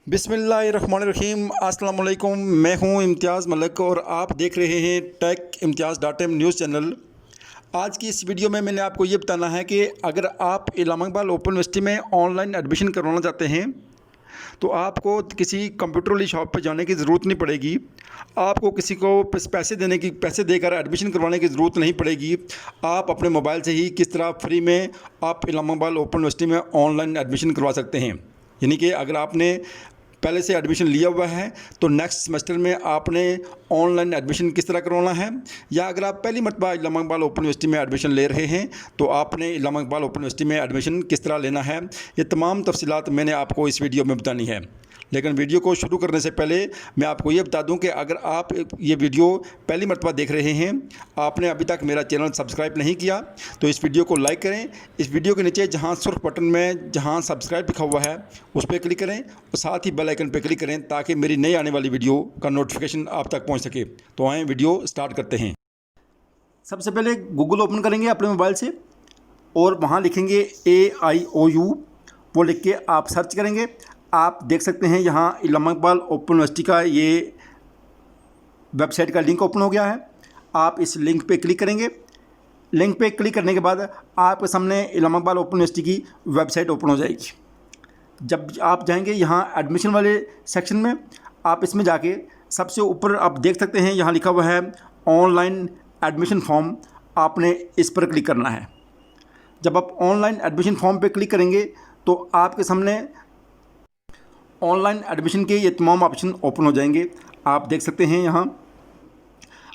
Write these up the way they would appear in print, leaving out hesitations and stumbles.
बिस्मिल्लाहिर्रहमानिर्रहीम अस्सलाम वालेकुम। मैं हूं इम्तियाज़ मलिक और आप देख रहे हैं टेक इम्तियाज़ .m न्यूज़ चैनल। आज की इस वीडियो में मैंने आपको ये बताना है कि अगर आप इलामा इकबाल ओपन यूनिवर्सिटी में ऑनलाइन एडमिशन करवाना चाहते हैं तो आपको किसी कंप्यूटर वाली शॉप पर जाने की ज़रूरत नहीं पड़ेगी। आपको किसी को पैसे देकर एडमिशन करवाने की ज़रूरत नहीं पड़ेगी। आप अपने मोबाइल से ही किस तरह फ्री में आप इलामा इकबाल ओपन यूनिवर्सिटी में ऑनलाइन एडमिशन करवा सकते हैं। यानी कि अगर आपने पहले से एडमिशन लिया हुआ है तो नेक्स्ट सेमेस्टर में आपने ऑनलाइन एडमिशन किस तरह करवाना है, या अगर आप पहली मरतबा इलामा इकबाल ओपन यूनिवर्सिटी में एडमिशन ले रहे हैं तो आपने इलामा इकबाल ओपन यूनिवर्सिटी में एडमिशन किस तरह लेना है, ये तमाम तफसीलात मैंने आपको इस वीडियो में बतानी है। लेकिन वीडियो को शुरू करने से पहले मैं आपको ये बता दूं कि अगर आप ये वीडियो पहली मरतबा देख रहे हैं, आपने अभी तक मेरा चैनल सब्सक्राइब नहीं किया तो इस वीडियो को लाइक करें। इस वीडियो के नीचे जहां सुर्ख बटन में जहां सब्सक्राइब लिखा हुआ है उस पर क्लिक करें और साथ ही बेल आइकन पर क्लिक करें ताकि मेरी नई आने वाली वीडियो का नोटिफिकेशन आप तक पहुँच सके। तो आएँ वीडियो स्टार्ट करते हैं। सबसे पहले गूगल ओपन करेंगे अपने मोबाइल से और वहाँ लिखेंगे AIOU, वो लिख के आप सर्च करेंगे। आप देख सकते हैं यहाँ इलामा इकबाल ओपन यूनिवर्सिटी का ये वेबसाइट का लिंक ओपन हो गया है। आप इस लिंक पे क्लिक करेंगे। लिंक पे क्लिक करने के बाद आपके सामने इलामा इकबाल ओपन यूनिवर्सिटी की वेबसाइट ओपन हो जाएगी। जब आप जाएंगे यहाँ एडमिशन वाले सेक्शन में, आप इसमें जाके सबसे ऊपर आप देख सकते हैं यहाँ लिखा हुआ है ऑनलाइन एडमिशन फॉर्म। आपने इस पर क्लिक करना है। जब आप ऑनलाइन एडमिशन फॉर्म पे क्लिक करेंगे तो आपके सामने ऑनलाइन एडमिशन के ये तमाम ऑप्शन ओपन हो जाएंगे। आप देख सकते हैं यहाँ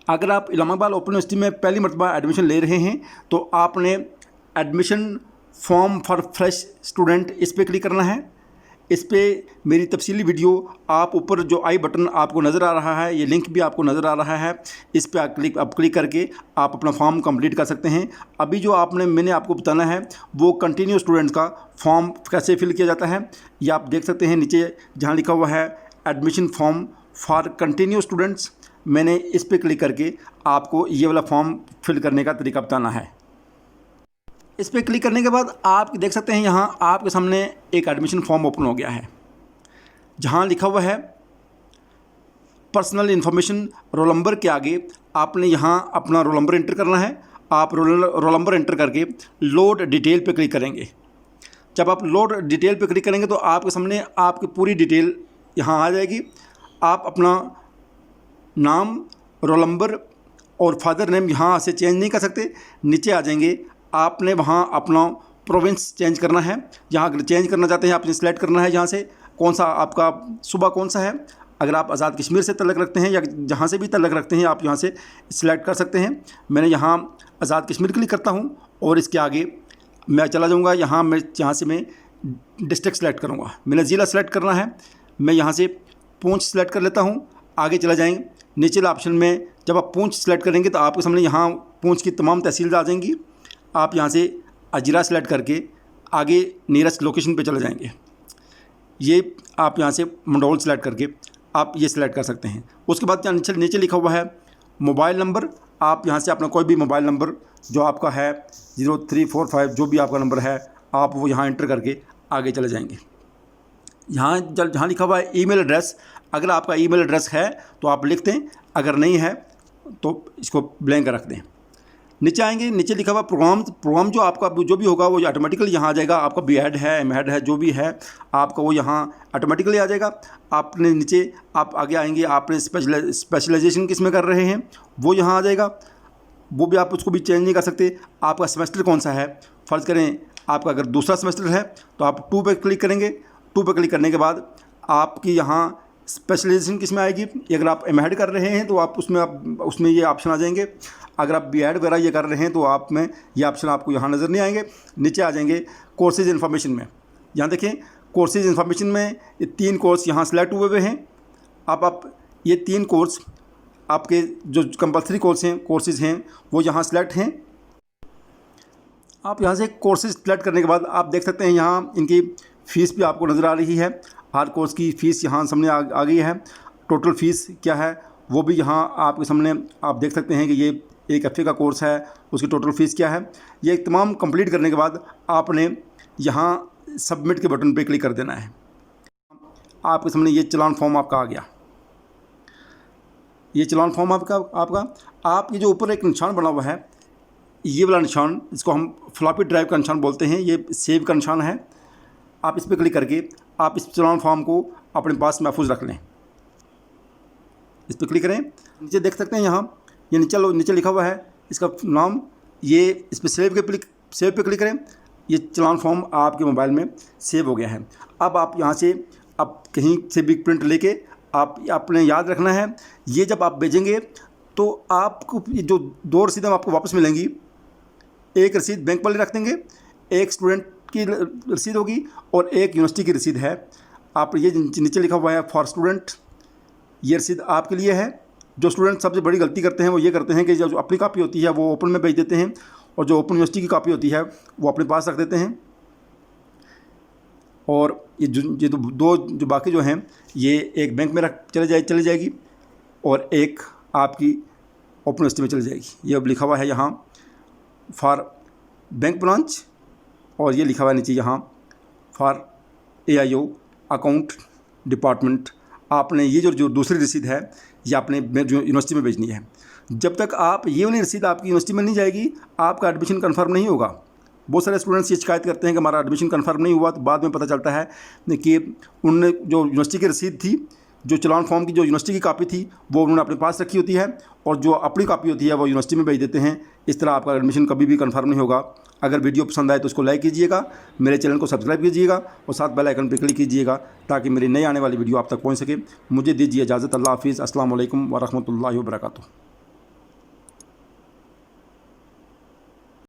अगर आप इलामा इकबाल ओपन यूनिवर्सिटी में पहली मरतबा एडमिशन ले रहे हैं तो आपने admission form for fresh student इस पर क्लिक करना है। इस पर मेरी तफसीली वीडियो आप ऊपर जो आई बटन आपको नज़र आ रहा है, ये लिंक भी आपको नज़र आ रहा है, इस पर आप क्लिक करके आप अपना फॉर्म कंप्लीट कर सकते हैं। अभी जो मैंने आपको बताना है वो कंटिन्यू स्टूडेंट्स का फॉर्म कैसे फिल किया जाता है, ये आप देख सकते हैं नीचे जहाँ लिखा हुआ है admission form for continue students. मैंने इस पर क्लिक करके आपको ये वाला फॉर्म फिल करने का तरीका बताना है। इस पर क्लिक करने के बाद आप देख सकते हैं यहाँ आपके सामने एक एडमिशन फॉर्म ओपन हो गया है जहाँ लिखा हुआ है पर्सनल इन्फॉर्मेशन। रोल नंबर के आगे आपने यहाँ अपना रोल नंबर एंटर करना है। आप रोल नंबर एंटर करके लोड डिटेल पे क्लिक करेंगे। जब आप लोड डिटेल पे क्लिक करेंगे तो आपके सामने आपकी पूरी डिटेल यहाँ आ जाएगी। आप अपना नाम, रोल नंबर और फादर नेम यहाँ से चेंज नहीं कर सकते। नीचे आ जाएंगे, आपने वहाँ अपना प्रोविंस चेंज करना है। यहाँ अगर चेंज करना चाहते हैं आपने सेलेक्ट करना है यहाँ से कौन सा आपका सूबा कौन सा है। अगर आप आज़ाद कश्मीर से तल्लुक़ रखते हैं या जहाँ से भी तल्लुक़ रखते हैं आप यहाँ से सिलेक्ट कर सकते हैं। मैंने यहाँ आज़ाद कश्मीर क्लिक करता हूँ और इसके आगे मैं चला जाऊँगा। यहाँ से मैं डिस्ट्रिक्ट सेलेक्ट करूँगा। मैंने ज़िला सेलेक्ट करना है, मैं यहाँ से पूंछ सेलेक्ट कर लेता हूँ। आगे चला जाएंगे, नीचे ऑप्शन में जब आप पूंछ सेलेक्ट करेंगे तो आपके सामने यहाँ पूंछ की तमाम तहसील आ जाएंगी। आप यहाँ से अजरा सेलेक्ट करके आगे नियरेस्ट लोकेशन पे चले जाएंगे। ये आप यहाँ से मंडोल सेलेक्ट करके आप ये सेलेक्ट कर सकते हैं। उसके बाद नीचे लिखा हुआ है मोबाइल नंबर। आप यहाँ से अपना कोई भी मोबाइल नंबर जो आपका है 0345 जो भी आपका नंबर है आप वो यहाँ एंटर करके आगे चले जाएंगे। यहाँ जहाँ लिखा हुआ है ईमेल एड्रेस, अगर आपका ईमेल एड्रेस है तो आप लिख दें, अगर नहीं है तो इसको ब्लैंक रख दें। नीचे आएंगे, नीचे लिखा हुआ प्रोग्राम जो आपका जो भी होगा वो ऑटोमेटिकली यहाँ आ जाएगा। आपका B.Ed है, M.Ed है, जो भी है आपका वो यहाँ ऑटोमेटिकली आ जाएगा। आपने नीचे आप आगे आएंगे, आपने स्पेशलाइजेशन किस में कर रहे हैं वो यहाँ आ जाएगा। वो भी आप उसको भी चेंज नहीं कर सकते। आपका सेमेस्टर कौन सा है, फ़र्ज़ करें आपका अगर दूसरा सेमेस्टर है तो आप 2 पे क्लिक करेंगे। 2 पे क्लिक करने के बाद आपकी यहाँ स्पेशलाइजेशन किस में आएगी। अगर आप M.Ed कर रहे हैं तो आप उसमें ये ऑप्शन आ जाएंगे। अगर आप B.Ed वगैरह ये कर रहे हैं तो आप में ये ऑप्शन आपको यहाँ नज़र नहीं आएंगे। नीचे आ जाएंगे कोर्सेज इन्फॉर्मेशन में। यहाँ देखें कोर्सेज इन्फॉर्मेशन में ये 3 कोर्स यहाँ सेलेक्ट हुए हैं। आप ये 3 कोर्स आपके जो कंपलसरी कोर्सेज हैं वो यहाँ सेलेक्ट हैं। आप यहाँ से कोर्सेज सेलेक्ट करने के बाद आप देख सकते हैं यहाँ इनकी फ़ीस भी आपको नज़र आ रही है। हर कोर्स की फ़ीस यहाँ सामने आ गई है। टोटल फ़ीस क्या है वो भी यहाँ आपके सामने आप देख सकते हैं कि ये एक हफ्ते का कोर्स है, उसकी टोटल फ़ीस क्या है। ये तमाम कंप्लीट करने के बाद आपने यहाँ सबमिट के बटन पे क्लिक कर देना है। आपके सामने ये चलान फॉर्म आपका आ गया। ये चलान फॉर्म आपका आप ये जो ऊपर एक निशान बना हुआ है, ये वाला निशान, इसको हम फ्लॉपी ड्राइव का निशान बोलते हैं, ये सेव का निशान है। आप इस पर क्लिक करके आप इस चलान फॉर्म को अपने पास महफूज रख लें। इस पर क्लिक करें, नीचे देख सकते हैं, यहाँ ये नीचे लिखा हुआ है इसका नाम, ये इस पर सेव पे क्लिक करें। ये चलान फॉर्म आपके मोबाइल में सेव हो गया है। अब आप यहाँ से अब कहीं से भी प्रिंट लेके आप आपने याद रखना है, ये जब आप भेजेंगे तो आपको जो 2 रसीदें आपको वापस मिलेंगी। एक रसीद बैंक वाले रख देंगे, एक स्टूडेंट की रसीद होगी और एक यूनिवर्सिटी की रसीद है। आप ये नीचे लिखा हुआ है फॉर स्टूडेंट, ये रसीद आपके लिए है। जो स्टूडेंट सबसे बड़ी गलती करते हैं वो ये करते हैं कि जो अपनी कापी होती है वो ओपन में भेज देते हैं और जो ओपन यूनिवर्सिटी की कापी होती है वो अपने पास रख देते हैं। और ये दो जो बाकी जो हैं ये एक बैंक में चली जाएगी और एक आपकी ओपन यूनिवर्सिटी में चली जाएगी। ये अब लिखा हुआ है यहाँ फॉर बैंक ब्रांच और ये लिखा हुआ है नीचे यहाँ फॉर AIO अकाउंट डिपार्टमेंट। आपने ये जो दूसरी रसीद है ये आपने जो यूनिवर्सिटी में भेजनी है। जब तक आप ये वाली रसीद आपकी यूनिवर्सिटी में नहीं जाएगी आपका एडमिशन कंफर्म नहीं होगा। बहुत सारे स्टूडेंट्स ये शिकायत करते हैं कि हमारा एडमिशन कंफर्म नहीं हुआ, तो बाद में पता चलता है कि उनने जो यूनिवर्सिटी की रसीद थी, जो चलान फॉर्म की जो यूनिवर्सिटी की कापी थी वो उन्होंने अपने पास रखी होती है और जो अपनी कापी होती है वो यूनिवर्सिटी में भेज देते हैं। इस तरह आपका एडमिशन कभी भी कंफर्म नहीं होगा। अगर वीडियो पसंद आए तो उसको लाइक कीजिएगा, मेरे चैनल को सब्सक्राइब कीजिएगा और साथ बेल आइकन पर क्लिक कीजिएगा ताकि मेरी नई आने वाली वीडियो आप तक पहुँच सके। मुझे दीजिए इजाज़त। अल्लाह हाफिज़। अस्सलाम वालेकुम व रहमतुल्लाहि व बरकातुहू।